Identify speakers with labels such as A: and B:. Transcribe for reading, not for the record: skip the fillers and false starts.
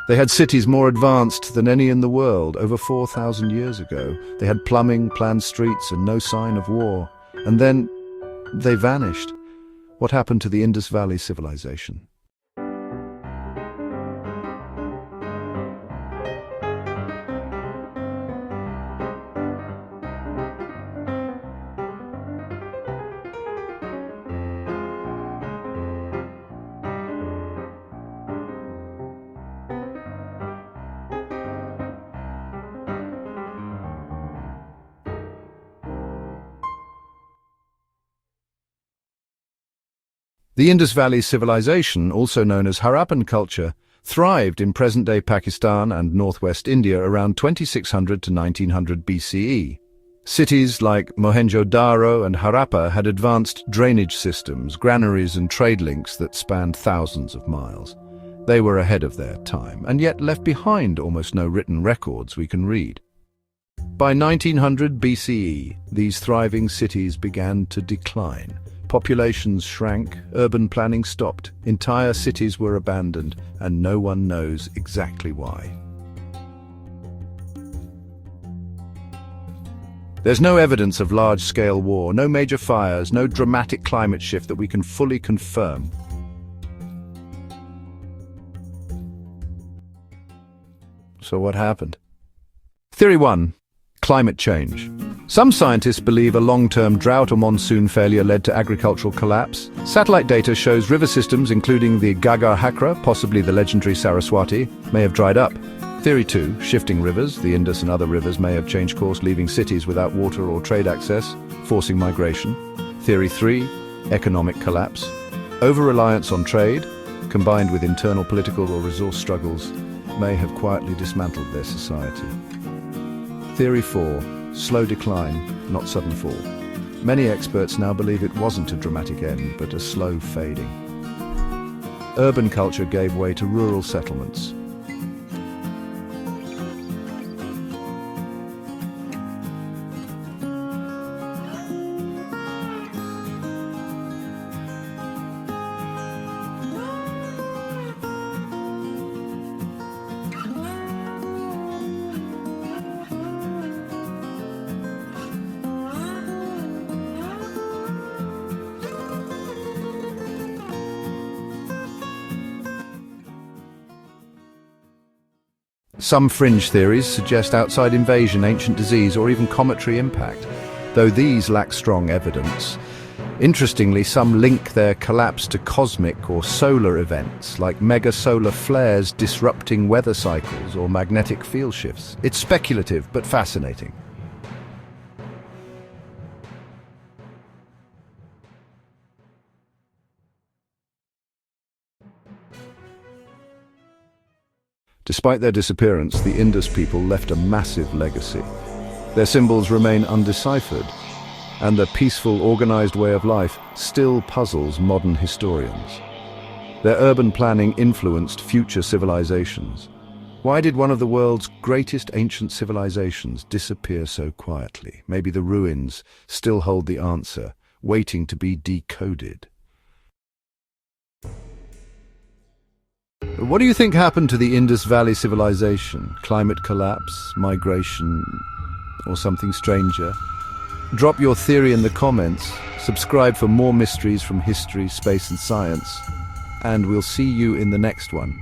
A: They had cities more advanced than any in the world over 4,000 years ago. They had plumbing, planned streets, and no sign of war. And then they vanished. What happened to the Indus Valley Civilization? The Indus Valley Civilization, also known as Harappan culture, thrived in present-day Pakistan and northwest India around 2600 to 1900 BCE. Cities like Mohenjo-Daro and Harappa had advanced drainage systems, granaries and trade links that spanned thousands of miles. They were ahead of their time, and yet left behind almost no written records we can read. By 1900 BCE, these thriving cities began to decline. Populations shrank, urban planning stopped, entire cities were abandoned, and no one knows exactly why. There's no evidence of large-scale war, no major fires, no dramatic climate shift that we can fully confirm. So what happened? Theory 1. Climate change. Some scientists believe a long-term drought or monsoon failure led to agricultural collapse. Satellite data shows river systems, including the Ghaggar-Hakra, possibly the legendary Saraswati, may have dried up. Theory 2. Shifting rivers. The Indus and other rivers may have changed course, leaving cities without water or trade access, forcing migration. Theory 3. Economic collapse. Over-reliance on trade, combined with internal political or resource struggles, may have quietly dismantled their society. Theory 4. Slow decline, not sudden fall. Many experts now believe it wasn't a dramatic end, but a slow fading. Urban culture gave way to rural settlements. Some fringe theories suggest outside invasion, ancient disease, or even cometary impact, though these lack strong evidence. Interestingly, some link their collapse to cosmic or solar events, like mega-solar flares disrupting weather cycles or magnetic field shifts. It's speculative, but fascinating. Despite their disappearance, the Indus people left a massive legacy. Their symbols remain undeciphered, and their peaceful, organized way of life still puzzles modern historians. Their urban planning influenced future civilizations. Why did one of the world's greatest ancient civilizations disappear so quietly? Maybe the ruins still hold the answer, waiting to be decoded. What do you think happened to the Indus Valley Civilization? Climate collapse, migration, or something stranger? Drop your theory in the comments, subscribe for more mysteries from history, space and science, and we'll see you in the next one.